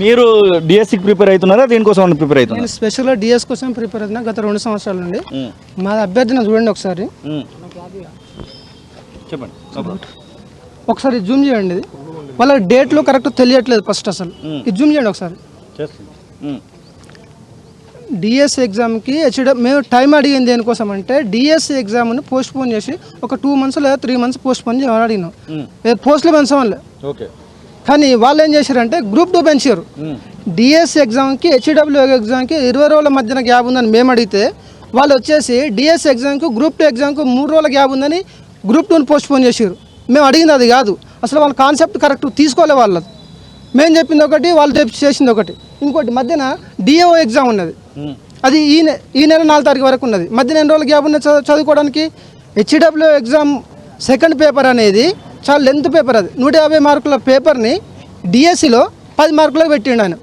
మీరు డిఎస్సికి ప్రిపేర్ అవుతున్నారా దేనికోసం ప్రిపేర్ అవుతున్నారు? నేను స్పెషల్గా డిఎస్ కోసం ప్రిపేర్ అవుతున్నా గత 2 సంవత్సరాల నుండి. మా అభ్యర్థిని చూడండి ఒకసారి, చెప్పండి. ఒకసారి జూమ్ చేయండి. ఇది వాళ్ళ డేట్లు కరెక్ట్ తెలియట్లేదు ఫస్ట్. అసలు ఇది జూమ్ చేయండి ఒకసారి. డిఎస్సి ఎగ్జామ్కి మేము టైం అడిగింది దేనికోసం అంటే డిఎస్సి ఎగ్జామ్ని పోస్ట్ పోన్ చేసి ఒక 2 months లేదా 3 months పోస్ట్ పోన్ చేయమని అడిగినాం. పోస్టులు పెంచడం వల్ల. కానీ వాళ్ళు ఏం చేశారంటే గ్రూప్ 2 పెంచారు. డిఎస్సి ఎగ్జామ్కి హెచ్డబ్ల్యూ ఎగ్జామ్కి 20 రోజుల మధ్యన గ్యాప్ ఉందని మేము అడిగితే వాళ్ళు వచ్చేసి డిఎస్సి ఎగ్జామ్కి గ్రూప్ 2 ఎగ్జామ్కి 3 రోజుల గ్యాప్ ఉందని గ్రూప్ 2ని పోస్ట్ పోన్ చేశారు. మేము అడిగింది అది కాదు. అసలు వాళ్ళ కాన్సెప్ట్ కరెక్ట్ తీసుకోలే వాళ్ళది. మేము చెప్పింది ఒకటి, వాళ్ళు చేసింది ఒకటి. ఇంకోటి మధ్యన డిఏఓ ఎగ్జామ్ ఉన్నది, అది ఈ నెల 4 తారీఖు వరకు ఉన్నది. మధ్యన ఎన్ని రోజులు గ్యాప్ ఉన్నది చదువుకోవడానికి. హెచ్డబ్ల్యూ ఎగ్జామ్ సెకండ్ పేపర్ అనేది చాలా లెంత్ పేపర్. అది 150 మార్కుల పేపర్ని డిఎస్సిలో 10 మార్కులకు పెట్టిండు ఆయన.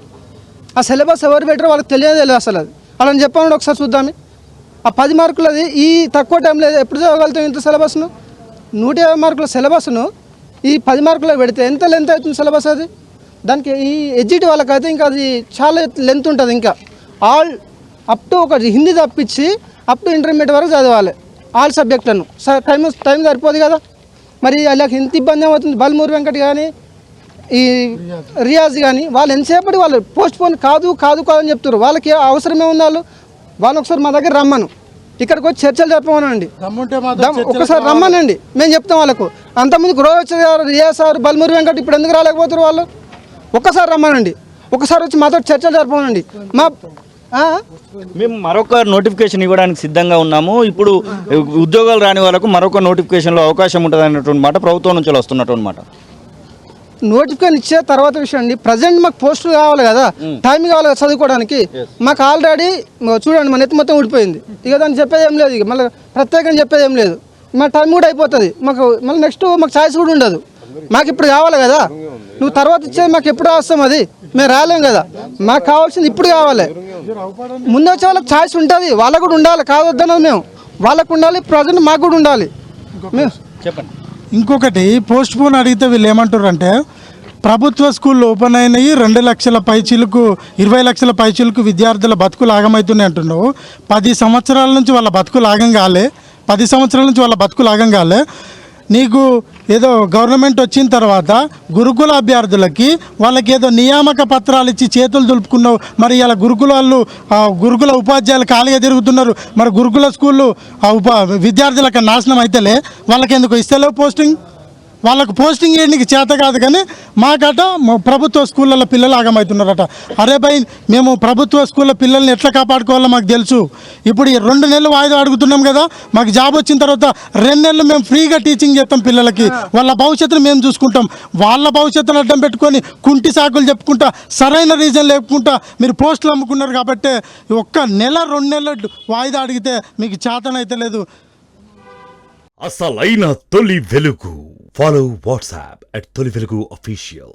ఆ సిలబస్ ఎవరు పెట్టారో వాళ్ళకి తెలియదు అసలు. అది అలా చెప్పండి ఒకసారి చూద్దామే. ఆ 10 మార్కులది ఈ తక్కువ టైంలో ఎప్పుడు చదవగలుగుతాం ఇంత సిలబస్ను? 150 మార్కుల సిలబస్ను ఈ 10 మార్కులకు పెడితే ఎంత లెంత్ అవుతుంది సిలబస్? అది దానికి ఈ ఎడ్జిటి వాళ్ళకైతే ఇంకా అది చాలా లెంత్ ఉంటుంది. ఇంకా ఆల్ అప్ టు ఒక హిందీ తప్పించి అప్ టు ఇంటర్మీడియట్ వరకు చదవాలి ఆల్ సబ్జెక్టులను. టైం సరిపోదు కదా. మరి వాళ్ళకి ఎంత ఇబ్బంది ఏమవుతుంది? బల్మూరి వెంకట్ కానీ ఈ రియాజ్ కానీ వాళ్ళు ఎంతసేపటి వాళ్ళు పోస్ట్ పోన్ కాదు అని చెప్తారు. వాళ్ళకి అవసరమే ఉంది. వాళ్ళు ఒకసారి మా దగ్గర రమ్మను, ఇక్కడికి వచ్చి చర్చలు జరపమనండి. ఒకసారి రమ్మనండి, మేము చెప్తాం వాళ్ళకు. అంతకుముందు గృహ రియాజ్ సార్, బల్మూరి వెంకట్ ఇప్పుడు ఎందుకు రాలేకపోతారు వాళ్ళు? ఒక్కసారి రమ్మనండి, ఒకసారి వచ్చి మాతో చర్చలు జరపమనండి. మేము మరొక నోటిఫికేషన్ ఇవ్వడానికి సిద్ధంగా ఉన్నాము. ఇప్పుడు ఉద్యోగాలు రాని వాళ్ళకు మరొక నోటిఫికేషన్లో అవకాశం ఉంటుంది అన్నటువంటి మాట ప్రభుత్వం నుంచి వస్తున్నటువంటి మాట. నోటిఫికేషన్ ఇచ్చే తర్వాత విషయం అండి. ప్రజెంట్ మాకు పోస్టులు కావాలి కదా, టైం కావాలి కదా చదువుకోవడానికి. మాకు ఆల్రెడీ చూడండి మన ఎత్తు మొత్తం ఊడిపోయింది. ఇక దాన్ని చెప్పేది ఏం లేదు. ఇక మళ్ళీ ప్రత్యేకంగా చెప్పేది ఏం లేదు. మా టైం కూడా అయిపోతుంది. మాకు మళ్ళీ నెక్స్ట్ మాకు ఛాయిస్ కూడా ఉండదు. మాకు ఇప్పుడు కావాలి కదా. నువ్వు తర్వాత ఇచ్చేది మాకు ఎప్పుడు వస్తాం? అది మేము రాలేం కదా. మాకు కావాల్సింది ఇప్పుడు కావాలి. ముందు వచ్చే వాళ్ళకి ఛాయిస్ ఉంటుంది, వాళ్ళకు కూడా ఉండాలి. కావద్దన్నది మేము. వాళ్ళకు ఉండాలి, ప్రజెంట్ మాకు కూడా ఉండాలి. చెప్పండి. ఇంకొకటి పోస్ట్ పోన్ అడిగితే వీళ్ళు ఏమంటారు అంటే ప్రభుత్వ స్కూళ్ళు ఓపెన్ అయినాయి, 2 లక్షల పైచీలకు 20 లక్షల పైచీలకు విద్యార్థుల బతుకులు ఆగమవుతున్నాయి అంటున్నావు. 10 సంవత్సరాల నుంచి వాళ్ళ బతుకులు ఆగం కాలే. 10 సంవత్సరాల నుంచి వాళ్ళ బతుకులు ఆగం కాలే. నీకు ఏదో గవర్నమెంట్ వచ్చిన తర్వాత గురుకుల అభ్యర్థులకి వాళ్ళకి ఏదో నియామక పత్రాలు ఇచ్చి చేతులు దులుపుకున్నావు. మరి ఇలా గురుకుల ఉపాధ్యాయులు ఖాళీగా తిరుగుతున్నారు. మరి గురుకుల స్కూళ్ళు విద్యార్థులకు నాశనం అయితేలే వాళ్ళకి ఎందుకు ఇస్తలేవు పోస్టింగ్? వాళ్ళకు పోస్టింగ్ వేయడానికి చేత కాదు, కానీ మాకట ప్రభుత్వ స్కూళ్ళల్లో పిల్లలు ఆగమవుతున్నారట. అరే భయ్, మేము ప్రభుత్వ స్కూళ్ళ పిల్లల్ని ఎట్లా కాపాడుకోవాలో మాకు తెలుసు. ఇప్పుడు 2 నెలలు వాయిదా అడుగుతున్నాం కదా. మాకు జాబ్ వచ్చిన తర్వాత 2 నెలలు మేము ఫ్రీగా టీచింగ్ చేస్తాం పిల్లలకి. వాళ్ళ భవిష్యత్తును మేము చూసుకుంటాం. వాళ్ళ భవిష్యత్తును అడ్డం పెట్టుకొని కుంటి సాకులు చెప్పుకుంటా, సరైన రీజన్ లేకుండా మీరు పోస్టులు అమ్ముకున్నారు. కాబట్టి 1 నెల 2 నెలలు వాయిదా అడిగితే మీకు చేతనైతే లేదు. అసలైన తొలి వెలుగు. Follow WhatsApp @తొలి వెలుగు official.